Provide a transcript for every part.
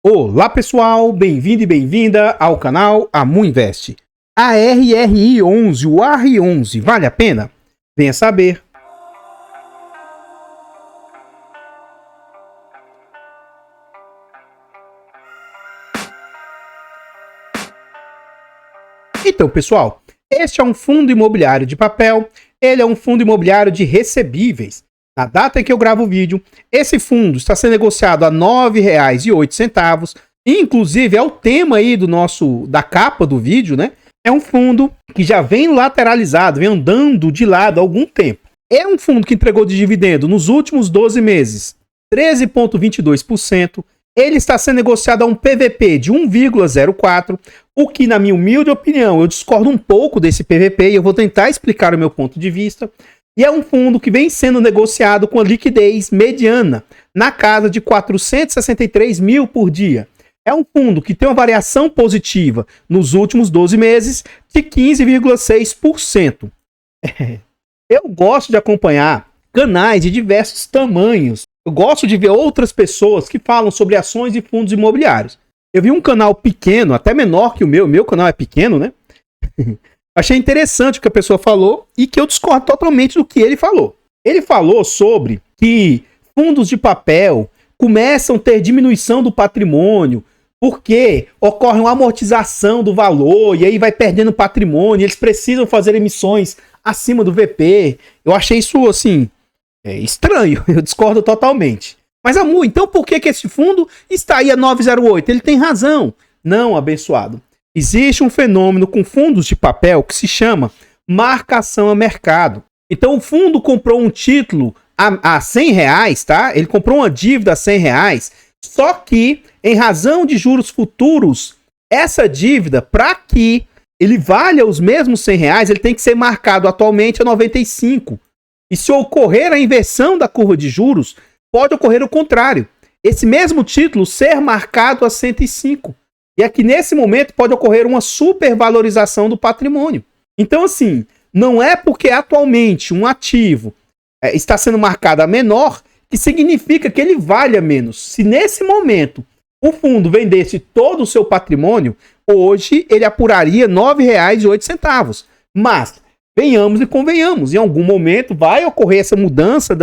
Olá pessoal, bem-vindo e bem-vinda ao canal Amu Invest. A RRI11, o ARRI11, vale a pena? Venha saber. Então pessoal, este é um fundo imobiliário de papel, ele é um fundo imobiliário de recebíveis. Na data em que eu gravo o vídeo, esse fundo está sendo negociado a R$ 9,08. Inclusive, é o tema aí da capa do vídeo, né? É um fundo que já vem lateralizado, vem andando de lado há algum tempo. É um fundo que entregou de dividendo nos últimos 12 meses 13,22%. Ele está sendo negociado a um PVP de 1,04, o que, na minha humilde opinião, eu discordo um pouco desse PVP e eu vou tentar explicar o meu ponto de vista. E é um fundo que vem sendo negociado com a liquidez mediana na casa de 463 mil por dia. É um fundo que tem uma variação positiva nos últimos 12 meses de 15,6%. Eu gosto de acompanhar canais de diversos tamanhos. Eu gosto de ver outras pessoas que falam sobre ações e fundos imobiliários. Eu vi um canal pequeno, até menor que o meu canal é pequeno, né? Achei interessante o que a pessoa falou e que eu discordo totalmente do que ele falou. Ele falou sobre que fundos de papel começam a ter diminuição do patrimônio porque ocorre uma amortização do valor e aí vai perdendo patrimônio, eles precisam fazer emissões acima do VP. Eu achei isso, assim, estranho, eu discordo totalmente. Mas, Amu, então por que esse fundo está aí a 9,08? Ele tem razão. Não, abençoado. Existe um fenômeno com fundos de papel que se chama marcação a mercado. Então o fundo comprou um título a R$100, tá? Ele comprou uma dívida a R$100, só que em razão de juros futuros, essa dívida, para que ele valha os mesmos R$100, ele tem que ser marcado atualmente a 95. E se ocorrer a inversão da curva de juros, pode ocorrer o contrário. Esse mesmo título ser marcado a 105. E aqui nesse momento pode ocorrer uma supervalorização do patrimônio. Então, assim, não é porque atualmente um ativo está sendo marcado a menor que significa que ele valha menos. Se nesse momento o fundo vendesse todo o seu patrimônio, hoje ele apuraria R$ 9,08. Mas, venhamos e convenhamos, em algum momento vai ocorrer essa mudança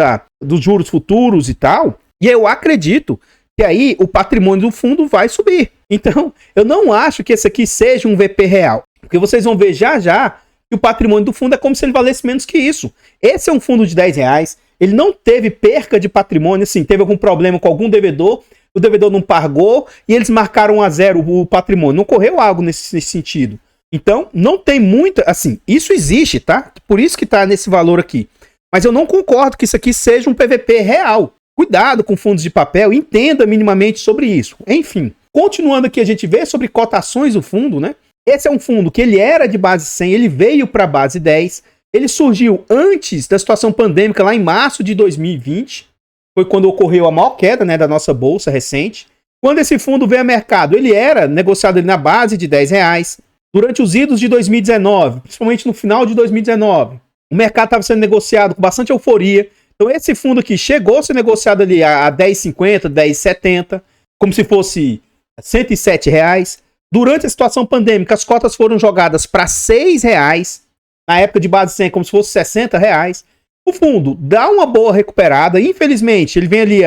dos juros futuros e tal, e eu acredito que aí o patrimônio do fundo vai subir. Então, eu não acho que esse aqui seja um VP real. Porque vocês vão ver já que o patrimônio do fundo é como se ele valesse menos que isso. Esse é um fundo de R$10. Ele não teve perca de patrimônio, assim, teve algum problema com algum devedor, o devedor não pagou e eles marcaram a zero o patrimônio. Não ocorreu algo nesse sentido. Então, não tem muita, assim, isso existe, tá? Por isso que tá nesse valor aqui. Mas eu não concordo que isso aqui seja um PVP real. Cuidado com fundos de papel, entenda minimamente sobre isso. Enfim, continuando aqui, a gente vê sobre cotações do fundo, né? Esse é um fundo que ele era de base 100, ele veio para base 10, ele surgiu antes da situação pandêmica, lá em março de 2020, foi quando ocorreu a maior queda, né, da nossa bolsa recente. Quando esse fundo veio ao mercado, ele era negociado ali na base de R$10. Durante os idos de 2019, principalmente no final de 2019, o mercado estava sendo negociado com bastante euforia. Então esse fundo aqui chegou a ser negociado ali a R$10,50, R$10,70, como se fosse R$107. Durante a situação pandêmica, as cotas foram jogadas para R$6. Na época de base 100, como se fosse R$60. O fundo dá uma boa recuperada. Infelizmente, ele vem ali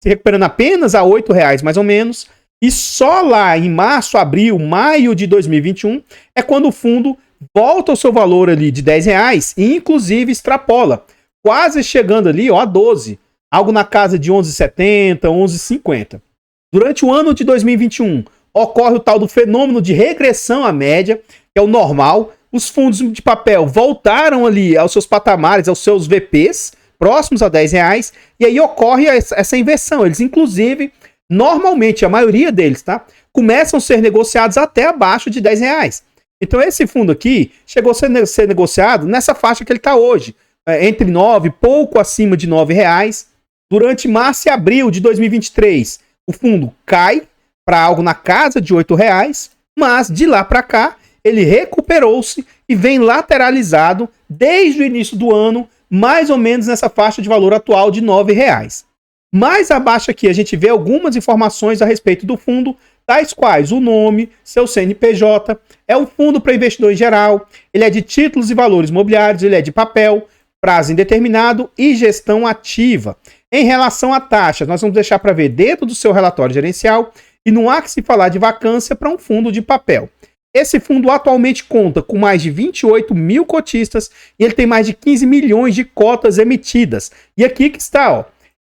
se recuperando apenas a R$8, mais ou menos. E só lá em março, abril, maio de 2021 é quando o fundo volta ao seu valor ali de R$10 e inclusive extrapola, quase chegando ali, ó, a 12. Algo na casa de 11,70, 11,50. Durante o ano de 2021, ocorre o tal do fenômeno de regressão à média, que é o normal. Os fundos de papel voltaram ali aos seus patamares, aos seus VPs, próximos a R$10, e aí ocorre essa inversão. Eles, inclusive, normalmente, a maioria deles, tá, começam a ser negociados até abaixo de R$10. Então esse fundo aqui chegou a ser negociado nessa faixa que ele está hoje, entre 9, pouco acima de R$9. Durante março e abril de 2023, o fundo cai para algo na casa de R$8, mas de lá para cá ele recuperou-se e vem lateralizado desde o início do ano, mais ou menos nessa faixa de valor atual de R$9. Mais abaixo aqui a gente vê algumas informações a respeito do fundo, tais quais o nome, seu CNPJ, é um fundo para investidor em geral, ele é de títulos e valores imobiliários, ele é de papel, prazo indeterminado e gestão ativa. Em relação a taxas, nós vamos deixar para ver dentro do seu relatório gerencial e não há que se falar de vacância para um fundo de papel. Esse fundo atualmente conta com mais de 28 mil cotistas e ele tem mais de 15 milhões de cotas emitidas. E aqui que está, ó.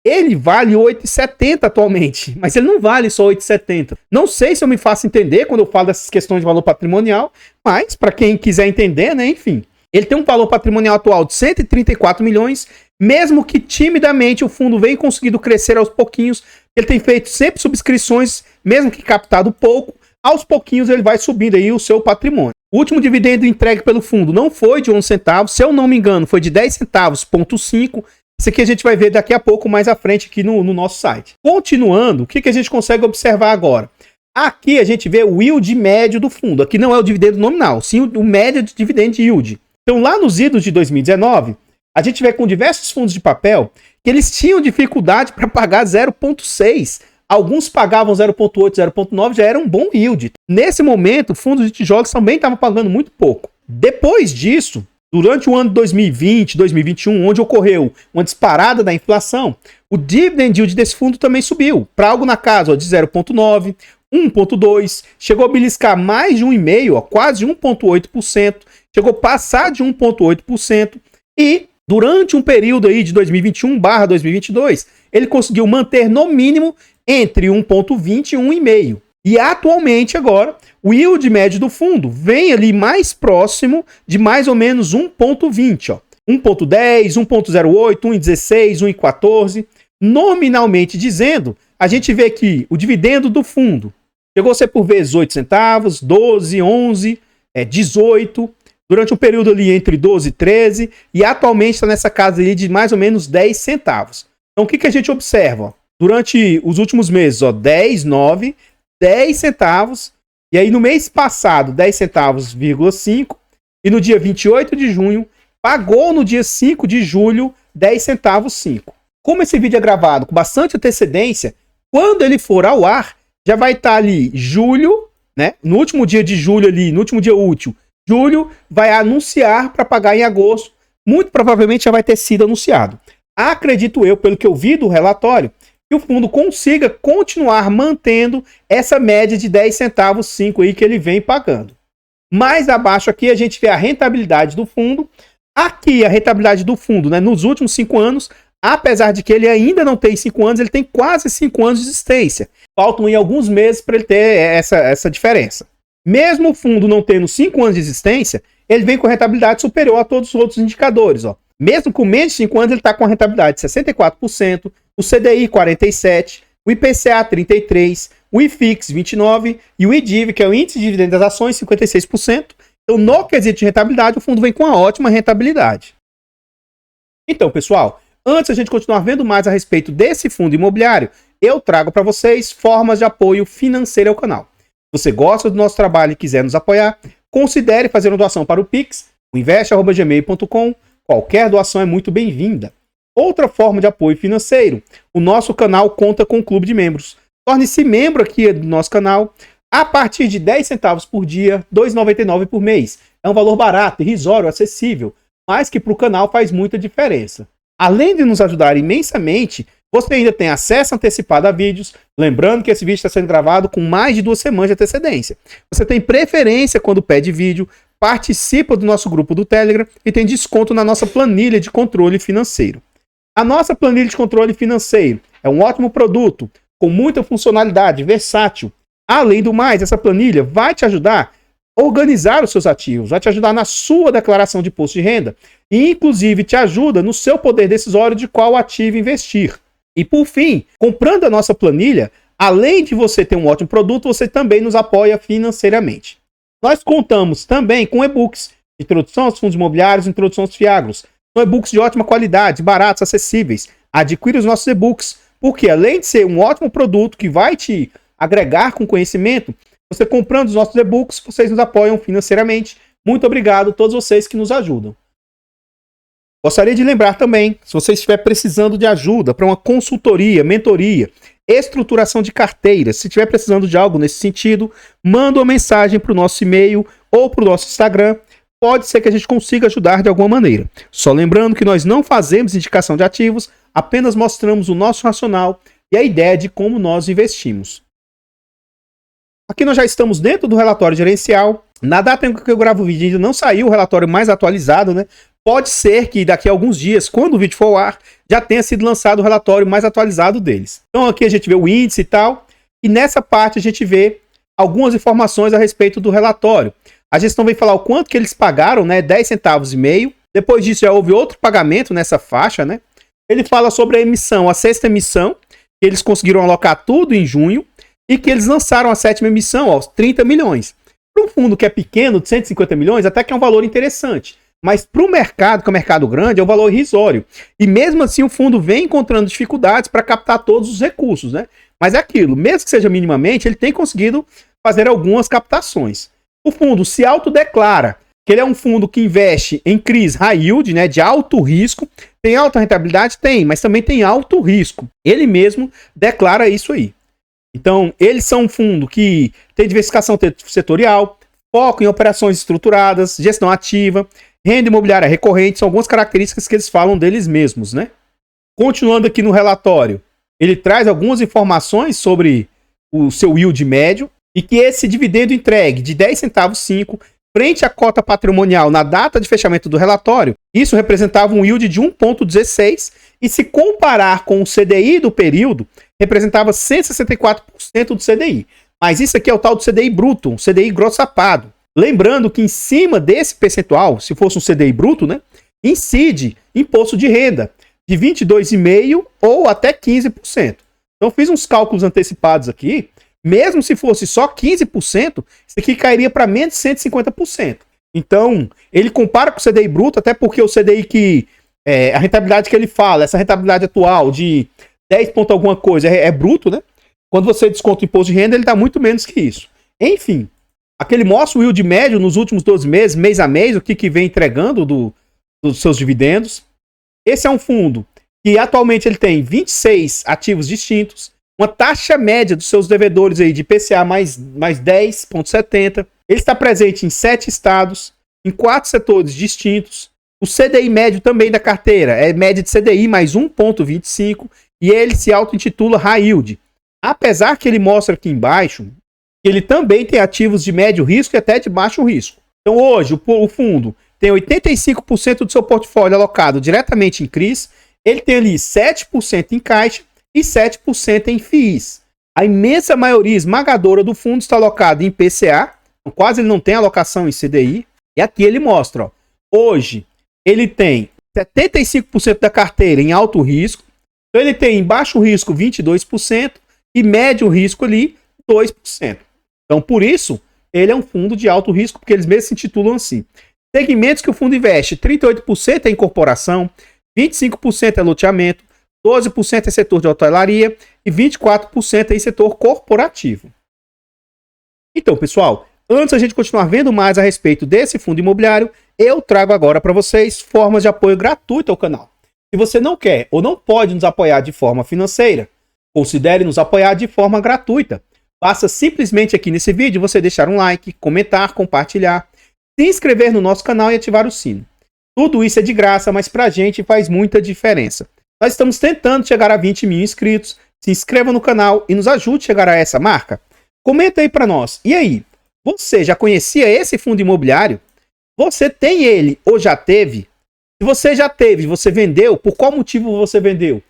Ele vale 8,70 atualmente, mas ele não vale só 8,70. Não sei se eu me faço entender quando eu falo dessas questões de valor patrimonial, mas para quem quiser entender, né, enfim. Ele tem um valor patrimonial atual de 134 milhões, mesmo que timidamente o fundo venha conseguindo crescer aos pouquinhos. Ele tem feito sempre subscrições, mesmo que captado pouco, aos pouquinhos ele vai subindo aí o seu patrimônio. O último dividendo entregue pelo fundo não foi de 11 centavos, se eu não me engano, foi de 10 centavos, ponto 5. Isso aqui a gente vai ver daqui a pouco mais à frente aqui no nosso site. Continuando, o que a gente consegue observar agora? Aqui a gente vê o yield médio do fundo. Aqui não é o dividendo nominal, sim o médio de dividend yield. Então lá nos idos de 2019, a gente vê com diversos fundos de papel que eles tinham dificuldade para pagar 0,6. Alguns pagavam 0,8, 0,9, já era um bom yield. Nesse momento, fundos de tijolos também estavam pagando muito pouco. Depois disso, durante o ano de 2020, 2021, onde ocorreu uma disparada da inflação, o dividend yield desse fundo também subiu para algo na casa de 0,9, 1,2, chegou a beliscar mais de 1,5, quase 1,8%, chegou a passar de 1,8% e durante um período aí de 2021/2022, ele conseguiu manter no mínimo entre 1,20 e 1,5. E atualmente agora, o yield médio do fundo vem ali mais próximo de mais ou menos 1,20, ó. 1,10, 1,08, 1,16, 1,14. Nominalmente dizendo, a gente vê que o dividendo do fundo chegou a ser por vezes 8 centavos, 12, 11, 18, durante um período ali entre 12 e 13, e atualmente está nessa casa ali de mais ou menos 10 centavos. Então o que a gente observa? Durante os últimos meses, ó, 10, 9, 10 centavos, e aí no mês passado 10 centavos,5, e no dia 28 de junho, pagou no dia 5 de julho 10 centavos 5. Como esse vídeo é gravado com bastante antecedência, quando ele for ao ar, já vai estar ali julho, né? No último dia de julho ali, no último dia útil, julho vai anunciar para pagar em agosto. Muito provavelmente já vai ter sido anunciado. Acredito eu, pelo que eu vi do relatório, que o fundo consiga continuar mantendo essa média de 10 centavos 5 aí que ele vem pagando. Mais abaixo aqui a gente vê a rentabilidade do fundo. Aqui a rentabilidade do fundo, né, nos últimos 5 anos, apesar de que ele ainda não tem 5 anos, ele tem quase 5 anos de existência. Faltam aí alguns meses para ele ter essa diferença. Mesmo o fundo não tendo 5 anos de existência, ele vem com rentabilidade superior a todos os outros indicadores, ó. Mesmo com menos de 5 anos, ele está com a rentabilidade de 64%, o CDI 47%, o IPCA 33%, o IFIX 29% e o IDIV, que é o Índice de Dividendos das Ações, 56%. Então, no quesito de rentabilidade, o fundo vem com uma ótima rentabilidade. Então, pessoal, antes de a gente continuar vendo mais a respeito desse fundo imobiliário, eu trago para vocês formas de apoio financeiro ao canal. Se você gosta do nosso trabalho e quiser nos apoiar, considere fazer uma doação para o Pix, o investe@gmail.com. Qualquer doação é muito bem-vinda. Outra forma de apoio financeiro, o nosso canal conta com um clube de membros. Torne-se membro aqui do nosso canal a partir de 10 centavos por dia, R$ 2,99 por mês. É um valor barato, irrisório, acessível, mas que para o canal faz muita diferença. Além de nos ajudar imensamente, você ainda tem acesso antecipado a vídeos, lembrando que esse vídeo está sendo gravado com mais de 2 semanas de antecedência. Você tem preferência quando pede vídeo, participa do nosso grupo do Telegram e tem desconto na nossa planilha de controle financeiro. A nossa planilha de controle financeiro é um ótimo produto, com muita funcionalidade, versátil. Além do mais, essa planilha vai te ajudar a organizar os seus ativos, vai te ajudar na sua declaração de imposto de renda e, inclusive, te ajuda no seu poder decisório de qual ativo investir. E, por fim, comprando a nossa planilha, além de você ter um ótimo produto, você também nos apoia financeiramente. Nós contamos também com e-books, introdução aos fundos imobiliários, introdução aos FIAGROS. São e-books de ótima qualidade, baratos, acessíveis. Adquira os nossos e-books, porque além de ser um ótimo produto que vai te agregar com conhecimento, você comprando os nossos e-books, vocês nos apoiam financeiramente. Muito obrigado a todos vocês que nos ajudam. Gostaria de lembrar também, se você estiver precisando de ajuda para uma consultoria, mentoria, estruturação de carteiras, se estiver precisando de algo nesse sentido, manda uma mensagem para o nosso e-mail ou para o nosso Instagram. Pode ser que a gente consiga ajudar de alguma maneira. Só lembrando que nós não fazemos indicação de ativos, apenas mostramos o nosso racional e a ideia de como nós investimos. Aqui nós já estamos dentro do relatório gerencial. Na data em que eu gravo o vídeo ainda não saiu o relatório mais atualizado, né? Pode ser que daqui a alguns dias, quando o vídeo for ao ar, já tenha sido lançado o relatório mais atualizado deles. Então aqui a gente vê o índice e tal, e nessa parte a gente vê algumas informações a respeito do relatório. A gestão vem falar o quanto que eles pagaram, né? 10 centavos e meio. Depois disso já houve outro pagamento nessa faixa, né? Ele fala sobre a emissão, a sexta emissão, que eles conseguiram alocar tudo em junho, e que eles lançaram a sétima emissão aos 30 milhões. Para um fundo que é pequeno, de 150 milhões, até que é um valor interessante. Mas para o mercado, que é um mercado grande, é um valor irrisório. E mesmo assim o fundo vem encontrando dificuldades para captar todos os recursos, né? Mas é aquilo, mesmo que seja minimamente, ele tem conseguido fazer algumas captações. O fundo se autodeclara que ele é um fundo que investe em CRIs high yield, né, de alto risco. Tem alta rentabilidade? Tem, mas também tem alto risco. Ele mesmo declara isso aí. Então, eles são um fundo que tem diversificação setorial, foco em operações estruturadas, gestão ativa, renda imobiliária recorrente, são algumas características que eles falam deles mesmos, né? Continuando aqui no relatório, ele traz algumas informações sobre o seu yield médio e que esse dividendo entregue de 10 centavos 5 frente à cota patrimonial na data de fechamento do relatório, isso representava um yield de 1,16 e se comparar com o CDI do período, representava 164% do CDI. Mas isso aqui é o tal do CDI bruto, um CDI grossapado. Lembrando que em cima desse percentual, se fosse um CDI bruto, né, incide imposto de renda de 22,5% ou até 15%. Então fiz uns cálculos antecipados aqui. Mesmo se fosse só 15%, isso aqui cairia para menos de 150%. Então, ele compara com o CDI bruto, até porque o CDI que... a rentabilidade que ele fala, essa rentabilidade atual de 10 ponto alguma coisa, é bruto, né? Quando você desconta o imposto de renda, ele dá muito menos que isso. Enfim, aquele mostra o yield médio nos últimos 12 meses, mês a mês, o que vem entregando dos seus dividendos. Esse é um fundo que atualmente ele tem 26 ativos distintos, uma taxa média dos seus devedores aí de IPCA mais 10,70. Ele está presente em 7 estados, em 4 setores distintos. O CDI médio também da carteira é média de CDI mais 1,25 e ele se auto-intitula High Yield. Apesar que ele mostra aqui embaixo que ele também tem ativos de médio risco e até de baixo risco. Então hoje o fundo tem 85% do seu portfólio alocado diretamente em CRIs, ele tem ali 7% em caixa e 7% em FIIs. A imensa maioria esmagadora do fundo está alocada em IPCA, quase ele não tem alocação em CDI. E aqui ele mostra, ó, hoje ele tem 75% da carteira em alto risco, então ele tem em baixo risco 22% e médio risco ali 2%. Então por isso ele é um fundo de alto risco, porque eles mesmos se intitulam assim. Segmentos que o fundo investe, 38% é em corporação, 25% é loteamento, 12% é setor de hotelaria e 24% é em setor corporativo. Então, pessoal, antes a gente continuar vendo mais a respeito desse fundo imobiliário, eu trago agora para vocês formas de apoio gratuito ao canal. Se você não quer ou não pode nos apoiar de forma financeira, considere nos apoiar de forma gratuita. Basta simplesmente aqui nesse vídeo você deixar um like, comentar, compartilhar, se inscrever no nosso canal e ativar o sino. Tudo isso é de graça, mas pra gente faz muita diferença. Nós estamos tentando chegar a 20 mil inscritos. Se inscreva no canal e nos ajude a chegar a essa marca. Comenta aí para nós. E aí, você já conhecia esse fundo imobiliário? Você tem ele ou já teve? Se você já teve, você vendeu, por qual motivo você vendeu?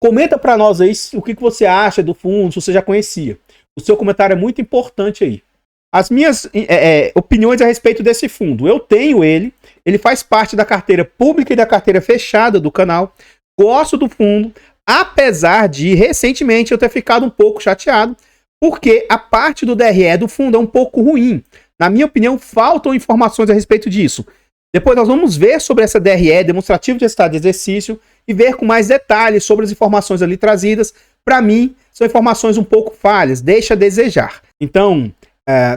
Comenta para nós aí o que você acha do fundo, se você já conhecia. O seu comentário é muito importante aí. As minhas opiniões a respeito desse fundo. Eu tenho ele faz parte da carteira pública e da carteira fechada do canal. Gosto do fundo, apesar de recentemente eu ter ficado um pouco chateado, porque a parte do DRE do fundo é um pouco ruim. Na minha opinião, faltam informações a respeito disso. Depois nós vamos ver sobre essa DRE, demonstrativo de estado de exercício, e ver com mais detalhes sobre as informações ali trazidas. Para mim, são informações um pouco falhas, deixa a desejar. Então,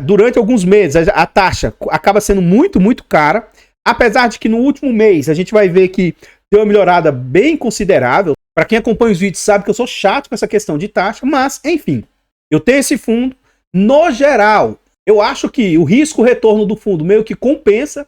durante alguns meses, a taxa acaba sendo muito, muito cara, apesar de que no último mês a gente vai ver que deu uma melhorada bem considerável. Para quem acompanha os vídeos sabe que eu sou chato com essa questão de taxa, mas, enfim, eu tenho esse fundo. No geral, eu acho que o risco-retorno do fundo meio que compensa,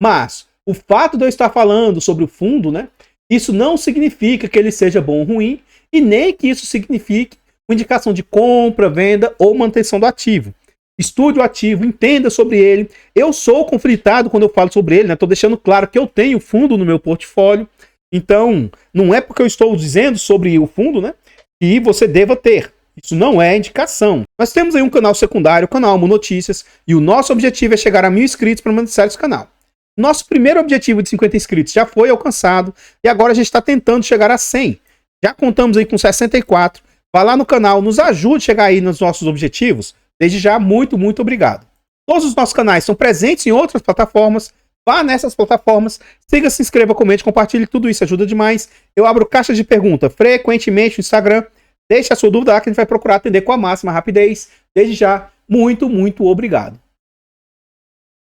mas o fato de eu estar falando sobre o fundo, né, isso não significa que ele seja bom ou ruim, e nem que isso signifique uma indicação de compra, venda ou manutenção do ativo. Estude o ativo, entenda sobre ele. Eu sou conflitado quando eu falo sobre ele, né? Estou deixando claro que eu tenho fundo no meu portfólio. Então, não é porque eu estou dizendo sobre o fundo, né, que você deva ter. Isso não é indicação. Nós temos aí um canal secundário, o canal Amo Notícias, e o nosso objetivo é chegar a 1000 inscritos para monetizar esse canal. Nosso primeiro objetivo de 50 inscritos já foi alcançado, e agora a gente está tentando chegar a 100. Já contamos aí com 64. Vá lá no canal, nos ajude a chegar aí nos nossos objetivos. Desde já, muito, muito obrigado. Todos os nossos canais são presentes em outras plataformas. Vá nessas plataformas, siga, se inscreva, comente, compartilhe, tudo isso ajuda demais. Eu abro caixas de pergunta frequentemente no Instagram. Deixe a sua dúvida lá que a gente vai procurar atender com a máxima rapidez. Desde já, muito, muito obrigado.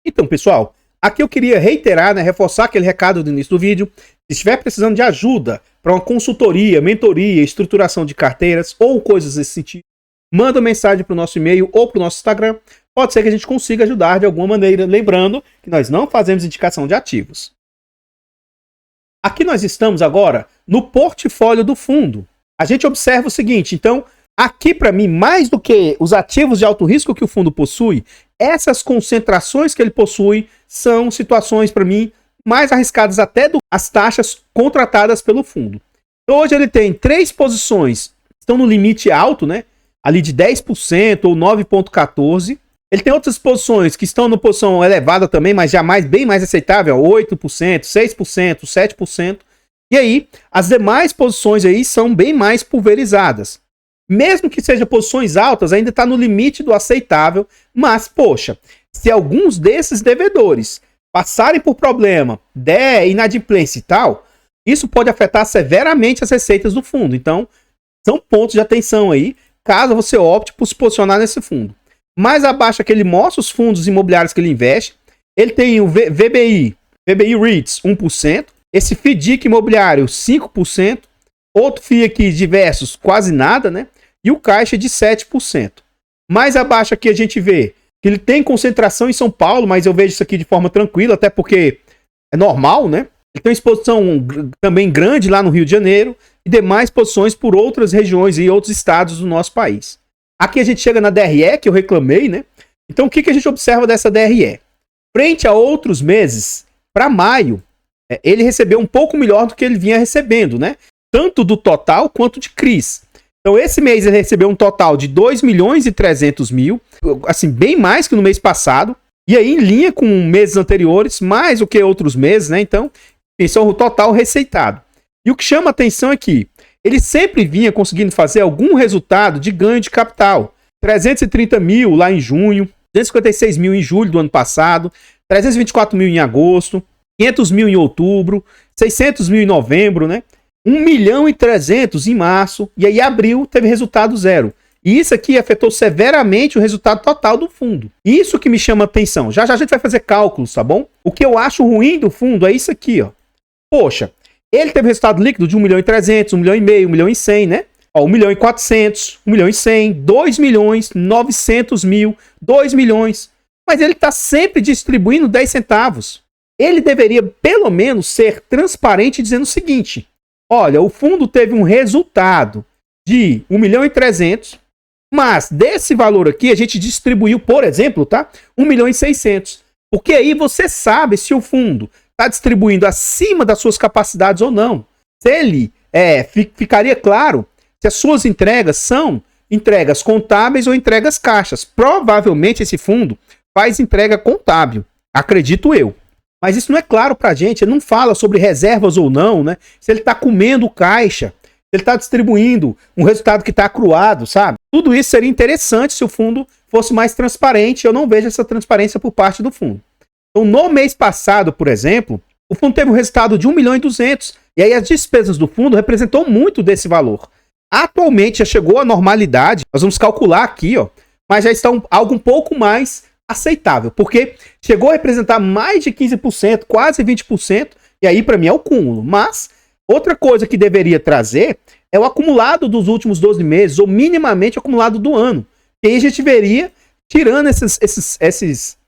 Então, pessoal, aqui eu queria reiterar, né, reforçar aquele recado do início do vídeo. Se estiver precisando de ajuda para uma consultoria, mentoria, estruturação de carteiras ou coisas desse sentido, manda mensagem para o nosso e-mail ou para o nosso Instagram. Pode ser que a gente consiga ajudar de alguma maneira. Lembrando que nós não fazemos indicação de ativos. Aqui nós estamos agora no portfólio do fundo. A gente observa o seguinte, então, aqui para mim, mais do que os ativos de alto risco que o fundo possui, essas concentrações que ele possui são situações, para mim, mais arriscadas até do as taxas contratadas pelo fundo. Então, hoje ele tem 3 posições, estão no limite alto, né? Ali de 10% ou 9,14%. Ele tem outras posições que estão na posição elevada também, mas já bem mais aceitável, 8%, 6%, 7%. E aí, as demais posições aí são bem mais pulverizadas. Mesmo que sejam posições altas, ainda está no limite do aceitável. Mas, poxa, se alguns desses devedores passarem por problema, der inadimplência e tal, isso pode afetar severamente as receitas do fundo. Então, são pontos de atenção aí, caso você opte por se posicionar nesse fundo. Mais abaixo aqui ele mostra os fundos imobiliários que ele investe. Ele tem o VBI REITs 1%. Esse FDIC imobiliário, 5%. Outro FII aqui, diversos, quase nada, né? E o Caixa de 7%. Mais abaixo aqui a gente vê que ele tem concentração em São Paulo, mas eu vejo isso aqui de forma tranquila, até porque é normal, né? Ele tem exposição também grande lá no Rio de Janeiro e demais posições por outras regiões e outros estados do nosso país. Aqui a gente chega na DRE, que eu reclamei, né? Então o que a gente observa dessa DRE? Frente a outros meses, para maio, ele recebeu um pouco melhor do que ele vinha recebendo, né? Tanto do total quanto de CRIs. Então esse mês ele recebeu um total de 2.300.000, assim, bem mais que no mês passado. E aí em linha com meses anteriores, mais do que outros meses, né? Então, esse é o total receitado. E o que chama atenção é que ele sempre vinha conseguindo fazer algum resultado de ganho de capital. 330 mil lá em junho, 256 mil em julho do ano passado, 324 mil em agosto, 500 mil em outubro, 600 mil em novembro, né? 1.300.000 em março, e aí abril teve resultado zero. E isso aqui afetou severamente o resultado total do fundo. Isso que me chama atenção. Já já a gente vai fazer cálculos, tá bom? O que eu acho ruim do fundo é isso aqui, ó. Poxa, ele teve resultado líquido de 1.300.000, 1,5 milhão, 1.100.000, né? Ó, 1.400.000, 1.100.000, 2.900.000, 2 milhões. Mas ele está sempre distribuindo 10 centavos. Ele deveria, pelo menos, ser transparente dizendo o seguinte: olha, o fundo teve um resultado de 1.300.000, mas desse valor aqui a gente distribuiu, por exemplo, tá? 1.600.000. Porque aí você sabe se o fundo está distribuindo acima das suas capacidades ou não. Se ele ficaria claro se as suas entregas são entregas contábeis ou entregas caixas. Provavelmente esse fundo faz entrega contábil, acredito eu. Mas isso não é claro pra gente, ele não fala sobre reservas ou não, né? Se ele tá comendo caixa, se ele tá distribuindo um resultado que tá acruado, sabe? Tudo isso seria interessante se o fundo fosse mais transparente. Eu não vejo essa transparência por parte do fundo. Então, no mês passado, por exemplo, o fundo teve um resultado de 1.200.000, e aí as despesas do fundo representou muito desse valor. Atualmente já chegou à normalidade, nós vamos calcular aqui, ó, mas já está algo um pouco mais aceitável, porque chegou a representar mais de 15%, quase 20%, e E aí, para mim, é o cúmulo. Mas, outra coisa que deveria trazer é o acumulado dos últimos 12 meses, ou minimamente o acumulado do ano. E aí a gente veria tirando esses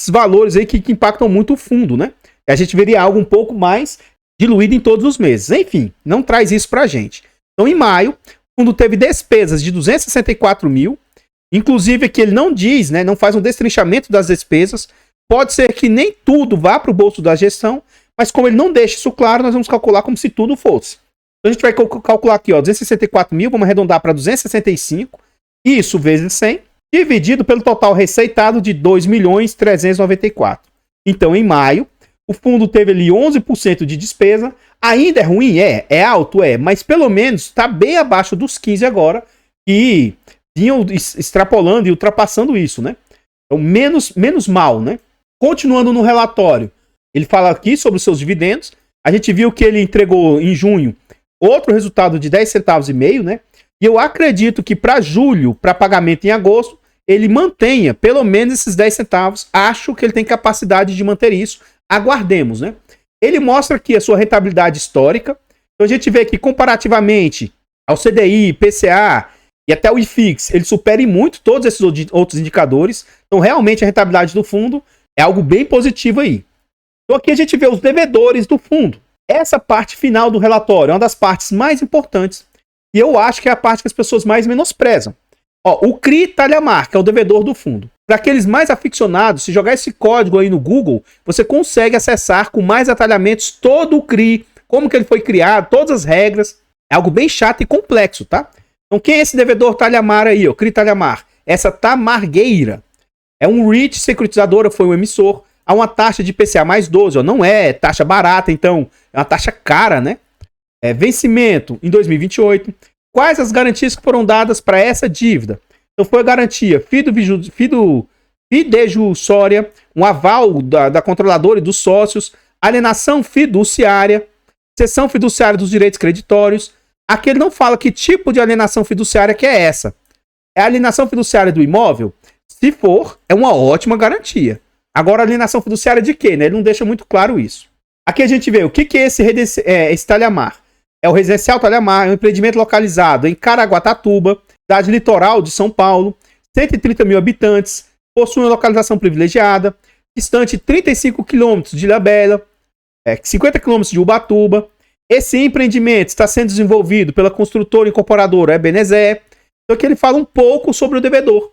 valores aí que impactam muito o fundo, né? E a gente veria algo um pouco mais diluído em todos os meses. Enfim, não traz isso pra gente. Então, em maio, o fundo teve despesas de 264 mil. Inclusive, aqui ele não diz, né? Não faz um destrinchamento das despesas. Pode ser que nem tudo vá para o bolso da gestão, mas como ele não deixa isso claro, nós vamos calcular como se tudo fosse. Então a gente vai calcular aqui, ó, 264 mil, vamos arredondar para 265, isso vezes 100, dividido pelo total receitado de 2.394. Então, em maio, o fundo teve ali 11% de despesa. Ainda é ruim? É alto? Mas pelo menos está bem abaixo dos 15 agora, e vinham extrapolando e ultrapassando isso, né? Então, menos mal, né? Continuando no relatório, ele fala aqui sobre os seus dividendos. A gente viu que ele entregou em junho outro resultado de 10 centavos e meio, né? E eu acredito que para julho, para pagamento em agosto, ele mantenha pelo menos esses 10 centavos. Acho que ele tem capacidade de manter isso. Aguardemos, né? Ele mostra aqui a sua rentabilidade histórica. Então a gente vê que comparativamente ao CDI, PCA e até o IFIX, ele supera em muito todos esses outros indicadores. Então realmente a rentabilidade do fundo é algo bem positivo aí. Então aqui a gente vê os devedores do fundo. Essa parte final do relatório é uma das partes mais importantes. E eu acho que é a parte que as pessoas mais menosprezam. Ó, o CRI Talhamar, que é o devedor do fundo. Para aqueles mais aficionados, se jogar esse código aí no Google, você consegue acessar com mais atalhamentos todo o CRI, como que ele foi criado, todas as regras. É algo bem chato e complexo, tá? Então quem é esse devedor Talhamar aí, ó, CRI Talhamar? Essa Tamargueira. É um REIT, securitizadora, foi um emissor. Há uma taxa de IPCA mais 12, ó, não é taxa barata, então é uma taxa cara, né? Vencimento em 2028. Quais as garantias que foram dadas para essa dívida? Então foi a garantia fidejussória, um aval da controladora e dos sócios, alienação fiduciária, cessão fiduciária dos direitos creditórios. Aqui ele não fala que tipo de alienação fiduciária que é essa. É a alienação fiduciária do imóvel? Se for, é uma ótima garantia. Agora, alienação fiduciária de quê, né? Ele não deixa muito claro isso. Aqui a gente vê o que é esse Talhamar. É o Residencial Talhamar, é um empreendimento localizado em Caraguatatuba, cidade litoral de São Paulo, 130 mil habitantes, possui uma localização privilegiada, distante 35 quilômetros de Ilhabela, 50 quilômetros de Ubatuba. Esse empreendimento está sendo desenvolvido pela construtora incorporadora Ebenezer. Então aqui ele fala um pouco sobre o devedor.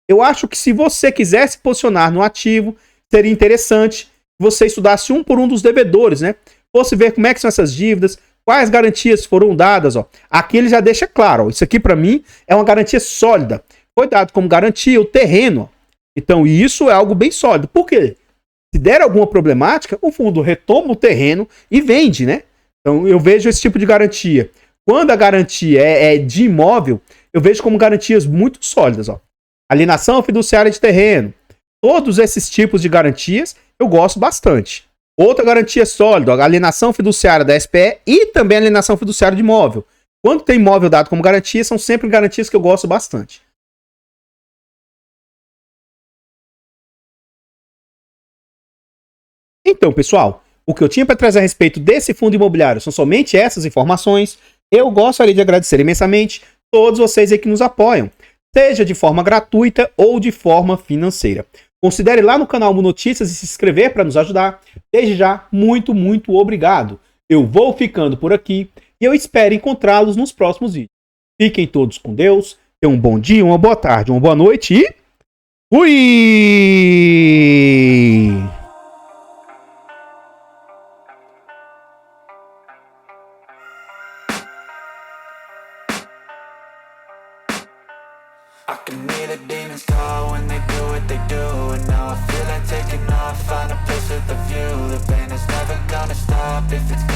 Eu acho que se você quiser se posicionar no ativo, seria interessante que você estudasse um por um dos devedores, né? Fosse ver como é que são essas dívidas, quais garantias foram dadas, ó. Aqui ele já deixa claro, ó, isso aqui para mim é uma garantia sólida. Foi dado como garantia o terreno, ó. Então isso é algo bem sólido. Por quê? Se der alguma problemática, o fundo retoma o terreno e vende, né? Então eu vejo esse tipo de garantia. Quando a garantia é de imóvel, eu vejo como garantias muito sólidas, ó. Alienação fiduciária de terreno. Todos esses tipos de garantias eu gosto bastante. Outra garantia sólida, a alienação fiduciária da SPE e também a alienação fiduciária de imóvel. Quando tem imóvel dado como garantia, são sempre garantias que eu gosto bastante. Então, pessoal, o que eu tinha para trazer a respeito desse fundo imobiliário são somente essas informações. Eu gostaria de agradecer imensamente todos vocês aí que nos apoiam, seja de forma gratuita ou de forma financeira. Considere lá no canal Notícias e se inscrever para nos ajudar. Desde já, muito, muito obrigado. Eu vou ficando por aqui e eu espero encontrá-los nos próximos vídeos. Fiquem todos com Deus, tenham um bom dia, uma boa tarde, uma boa noite e fui! I can hear the demons call when they do what they do. And now I feel like taking off, find a place with a view. The pain is never gonna stop if it's